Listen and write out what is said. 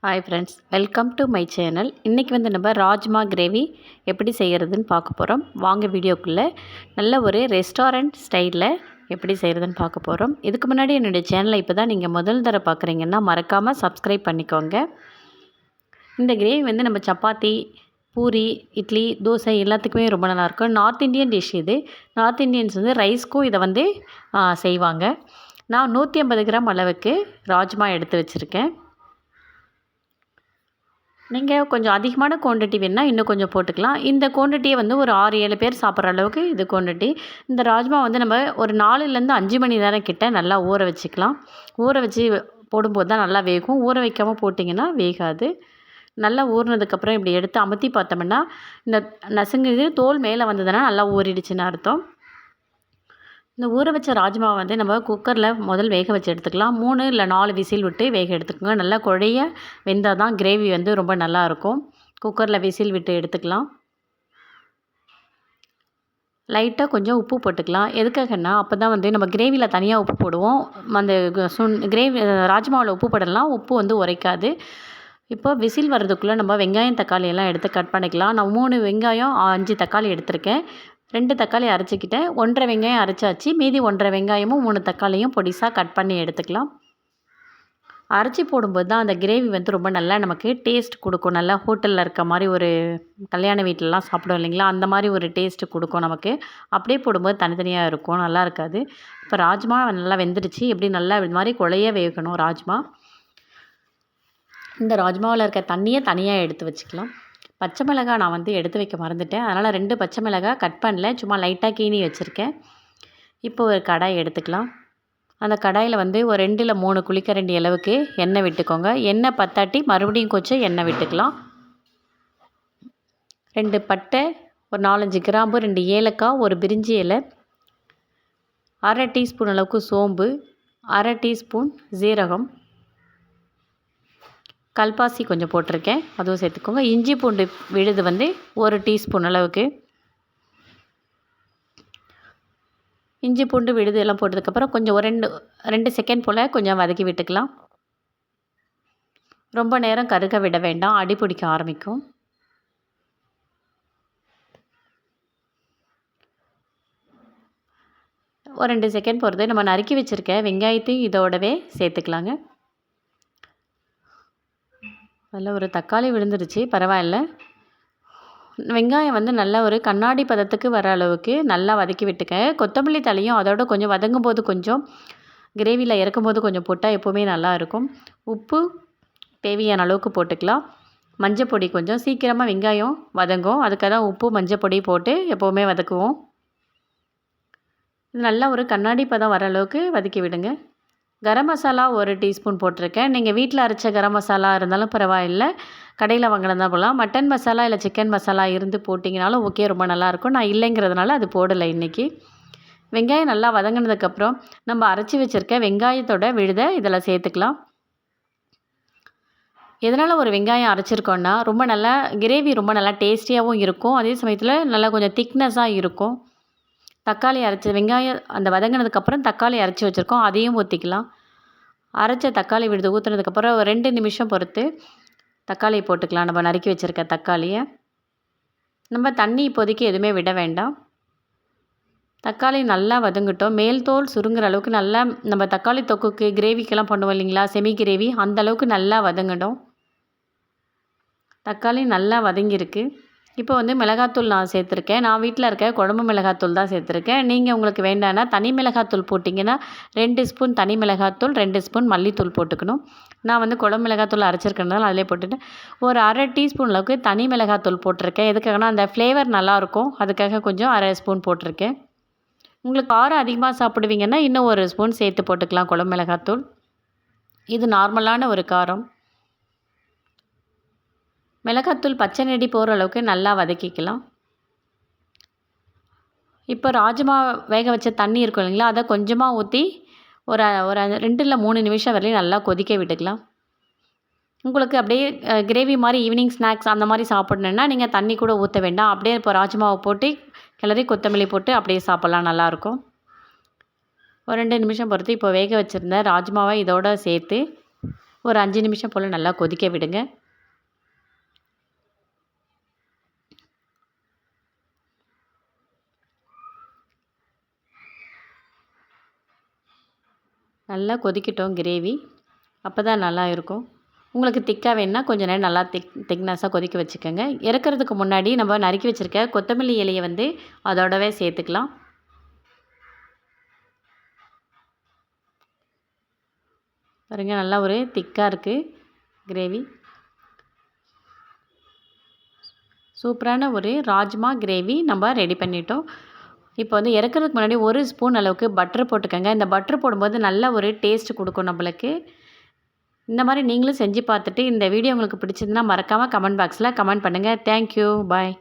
Hi friends, welcome to my channel. இன்றைக்கி நம்ம rajma gravy எப்படி செய்கிறதுன்னு பார்க்க போகிறோம். வாங்க வீடியோக்குள்ளே நல்ல ஒரு ரெஸ்டாரண்ட் ஸ்டைலில் எப்படி செய்கிறதுன்னு பார்க்க போகிறோம். இதுக்கு முன்னாடி என்னுடைய சேனலை இப்போ தான் நீங்கள் முதல் தடவை பார்க்குறீங்கன்னா மறக்காமல் சப்ஸ்கிரைப் பண்ணிக்கோங்க. இந்த கிரேவி நம்ம சப்பாத்தி, பூரி, இட்லி, தோசை எல்லாத்துக்குமே ரொம்ப நல்லாயிருக்கும். நார்த் இந்தியன் டிஷ் இது. நார்த் இந்தியன்ஸ் ரைஸ்க்கும் இதை செய்வாங்க. நான் 150 கிராம் அளவுக்கு ராஜ்மா எடுத்து வச்சுருக்கேன். நீங்கள் கொஞ்சம் அதிகமான குவான்டிட்டி வேணுன்னா இன்னும் கொஞ்சம் போட்டுக்கலாம். இந்த குவான்டிட்டியை ஒரு 6-7 பேர் சாப்பிட்ற அளவுக்கு இது குவான்டிட்டி. இந்த ராஜ்மா நம்ம ஒரு 4லேருந்து 5 மணி நேரம் கிட்ட நல்லா ஊற வச்சுக்கலாம். ஊற வச்சு போடும்போது தான் நல்லா வேகும். ஊற வைக்காமல் போட்டிங்கன்னா வேகாது. நல்லா ஊறினதுக்கப்புறம் இப்படி எடுத்து அமுத்தி பார்த்தோம்னா இந்த நசுங்குது தோல் மேலே வந்ததுன்னா நல்லா ஊறிடுச்சுன்னு அர்த்தம். இந்த ஊற வச்ச ராஜ்மாவை நம்ம குக்கரில் முதல் வேக வச்சு எடுத்துக்கலாம். 3 இல்லை 4 விசில் விட்டு வேக எடுத்துக்கோங்க. நல்லா குழைய வெந்தால் தான் கிரேவி ரொம்ப நல்லாயிருக்கும். குக்கரில் விசில் விட்டு எடுத்துக்கலாம். லைட்டாக கொஞ்சம் உப்பு போட்டுக்கலாம். எதுக்காகன்னா அப்போ தான் நம்ம கிரேவியில் தனியாக உப்பு போடுவோம். அந்த கிரேவி ராஜ்மாவில் உப்பு போடலாம். உப்பு உரைக்காது. இப்போ விசில் வர்றதுக்குள்ளே நம்ம வெங்காயம், தக்காளி எல்லாம் எடுத்து கட் பண்ணிக்கலாம். நான் 3 வெங்காயம், 5 தக்காளி எடுத்திருக்கேன். 2 தக்காளி அரைச்சிக்கிட்டேன். 1.5 வெங்காயம் அரைச்சாச்சு. மீதி 1.5 வெங்காயமும் 3 தக்காளியும் பொடிசாக கட் பண்ணி எடுத்துக்கலாம். அரைச்சி போடும்போது தான் அந்த கிரேவி ரொம்ப நல்லா நமக்கு டேஸ்ட் கொடுக்கும். நல்லா ஹோட்டலில் இருக்க மாதிரி ஒரு கல்யாண வீட்டிலலாம் சாப்பிடுவோம் இல்லைங்களா, அந்த மாதிரி ஒரு டேஸ்ட்டு கொடுக்கும் நமக்கு. அப்படியே போடும்போது தனித்தனியாக இருக்கும், நல்லா இருக்காது. இப்போ ராஜ்மா நல்லா வெந்துடுச்சு. எப்படி நல்லா இது மாதிரி குழைய வேகணும் ராஜ்மா. இந்த ராஜ்மாவில் இருக்க தண்ணியை தனியாக எடுத்து வச்சுக்கலாம். பச்சை மிளகாய் நான் எடுத்து வைக்க மறந்துட்டேன். அதனால் 2 பச்சை மிளகாய் கட் பண்ணல, சும்மா லைட்டாக கீனி வச்சுருக்கேன். இப்போ ஒரு கடாய் எடுத்துக்கலாம். அந்த கடாயில் ஒரு 2 இல்லை 3 குழிக்கரண்டி அளவுக்கு எண்ணெய் விட்டுக்கோங்க. எண்ணெய் பத்தாட்டி மறுபடியும் கொஞ்சம் எண்ணெய் விட்டுக்கலாம். 2 பட்டை, ஒரு 4-5 கிராம்பு, 2 ஏலக்காய், ஒரு பிரிஞ்சி இலை, 1/2 டீஸ்பூன் அளவுக்கு சோம்பு, 1/2 டீஸ்பூன் ஜீரகம், கல்பாசி கொஞ்சம் போட்டிருக்கேன், அதுவும் சேர்த்துக்கோங்க. இஞ்சி பூண்டு விழுது 1 டீஸ்பூன் அளவுக்கு. இஞ்சி பூண்டு விழுது எல்லாம் போட்டதுக்கப்புறம் கொஞ்சம் ஒரு 2 செகண்ட் போல் கொஞ்சம் வதக்கி விட்டுக்கலாம். ரொம்ப நேரம் கருக விட வேண்டாம், அடி பிடிக்க ஆரம்பிக்கும். ஒரு 2 செகண்ட் போகிறது நம்ம நறுக்கி வச்சுருக்க வெங்காயத்தையும் இதோடவே சேர்த்துக்கலாங்க. அதில் ஒரு தக்காளி விழுந்துருச்சு, பரவாயில்ல. வெங்காயம் நல்லா ஒரு கண்ணாடி பதத்துக்கு வர அளவுக்கு நல்லா வதக்கி விட்டுக்க. கொத்தமல்லி தலையும் அதோட கொஞ்சம் வதங்கும் போது கொஞ்சம் கிரேவியில் இறக்கும்போது கொஞ்சம் போட்டால் எப்போவுமே நல்லாயிருக்கும். உப்பு தேவையான அளவுக்கு போட்டுக்கலாம். மஞ்சள் பொடி கொஞ்சம், சீக்கிரமாக வெங்காயம் வதங்கும், அதுக்காக தான் உப்பு மஞ்சள் பொடி போட்டு எப்போவுமே வதக்குவோம். இது நல்லா ஒரு கண்ணாடி பதம் வர அளவுக்கு வதக்கி விடுங்க. கரம் மசாலா 1 டீஸ்பூன் போட்டிருக்கேன். நீங்கள் வீட்டில் அரைச்ச கரம் மசாலா இருந்தாலும் பரவாயில்லை, கடையில் வாங்கினதா போகலாம். மட்டன் மசாலா இல்லை சிக்கன் மசாலா இருந்து போட்டிங்கனாலும் ஓகே, ரொம்ப நல்லாயிருக்கும். நான் இல்லைங்கிறதுனால அது போடலை இன்றைக்கி. வெங்காயம் நல்லா வதங்கினதுக்கப்புறம் நம்ம அரைச்சி வச்சுருக்க வெங்காயத்தோட விழுதை இதில் சேர்த்துக்கலாம். எதனால் ஒரு வெங்காயம் அரைச்சிருக்கோன்னா ரொம்ப நல்லா கிரேவி ரொம்ப நல்லா டேஸ்டியாகவும் இருக்கும், அதே சமயத்தில் நல்லா கொஞ்சம் திக்னஸாக இருக்கும். தக்காளி அரைச்சி வெங்காயம் அந்த வதங்கினதுக்கப்புறம் தக்காளி அரைச்சி வச்சுருக்கோம், அதையும் ஊற்றிக்கலாம். அரைச்ச தக்காளி விழுது ஊற்றுனதுக்கப்புறம் ஒரு 2 நிமிஷம் பொறுத்து தக்காளியை போட்டுக்கலாம். நம்ம நறுக்கி வச்சுருக்க தக்காளியை நம்ம தண்ணி இப்போதைக்கு எதுவுமே விட வேண்டாம். தக்காளி நல்லா வதங்கட்டும். மேல் தோல் சுருங்குற அளவுக்கு நல்லா நம்ம தக்காளி தொக்குக்கு கிரேவிக்கெல்லாம் பண்ணுவோம் இல்லைங்களா, செமி கிரேவி, அந்தளவுக்கு நல்லா வதங்கணும். தக்காளி நல்லா வதங்கியிருக்கு. இப்போ மிளகாத்தூள் நான் சேர்த்துருக்கேன். நான் வீட்டில் இருக்க குழம்பு மிளகாத்தூள் தான் சேர்த்துருக்கேன். நீங்கள் உங்களுக்கு வேண்டான்னா தனி மிளகாத்தூள் போட்டிங்கன்னா 2 ஸ்பூன் தனி மிளகாத்தூள், 2 ஸ்பூன் மல்லித்தூள் போட்டுக்கணும். நான் குழம்பு மிளகாத்தூள் அரைச்சிருக்கேன்றதால அதிலே போட்டுட்டேன். ஒரு 1/2 டீஸ்பூன் அளவுக்கு தனி மிளகாத்தூள் போட்டிருக்கேன். எதுக்காகனா அந்த ஃப்ளேவர் நல்லாயிருக்கும், அதுக்காக கொஞ்சம் 1/2 ஸ்பூன் போட்டிருக்கேன். உங்களுக்கு காரம் அதிகமாக சாப்பிடுவீங்கன்னா இன்னும் 1 ஸ்பூன் சேர்த்து போட்டுக்கலாம் குழம்பு மிளகாத்தூள். இது நார்மலான ஒரு காரம். மிளகாத்தூள் பச்சை நெடி போகிற அளவுக்கு நல்லா வதக்கிக்கலாம். இப்போ ராஜ்மா வேக வச்ச தண்ணி இருக்கும் இல்லைங்களா, அதை கொஞ்சமாக ஊற்றி ஒரு ஒரு 2 இல்லை 3 நிமிஷம் வரையும் நல்லா கொதிக்க விட்டுக்கலாம். உங்களுக்கு அப்படியே கிரேவி மாதிரி ஈவினிங் ஸ்நாக்ஸ் அந்த மாதிரி சாப்பிட்ணுன்னா நீங்கள் தண்ணி கூட ஊற்ற வேண்டாம். அப்படியே இப்போ ராஜ்மாவை போட்டு கிளறி கொத்தமல்லி போட்டு அப்படியே சாப்பிட்லாம், நல்லாயிருக்கும். ஒரு 2 நிமிஷம் பொறுத்து இப்போ வேக வச்சுருந்த ராஜ்மாவை இதோட சேர்த்து ஒரு 5 நிமிஷம் போல் நல்லா கொதிக்க விடுங்க. நல்லா கொதிக்கட்டும் கிரேவி. அப்போ தான் நல்லா இருக்கும். உங்களுக்கு திக்காக வேணுன்னா கொஞ்சம் நேரம் நல்லா திக்னஸாக கொதிக்க வச்சுக்கோங்க. இறக்குறதுக்கு முன்னாடி நம்ம நறுக்கி வச்சுருக்க கொத்தமல்லி இலையை வந்து அதோடவே சேர்த்துக்கலாம். பாருங்க நல்லா ஒரு திக்காக இருக்குது கிரேவி. சூப்பரான ஒரு ராஜ்மா கிரேவி நம்ம ரெடி பண்ணிட்டோம். இப்போ வந்து இறக்குறதுக்கு முன்னாடி 1 ஸ்பூன் அளவுக்கு பட்டர் போட்டுக்கோங்க. இந்த பட்டர் போடும்போது நல்ல ஒரு டேஸ்ட் கொடுக்கும் நம்மளுக்கு. இந்த மாதிரி நீங்களும் செஞ்சு பார்த்துட்டு இந்த வீடியோ உங்களுக்கு பிடிச்சிருந்தா மறக்காமல் கமெண்ட் பாக்ஸில் கமெண்ட் பண்ணுங்கள். தேங்க்யூ. பாய்.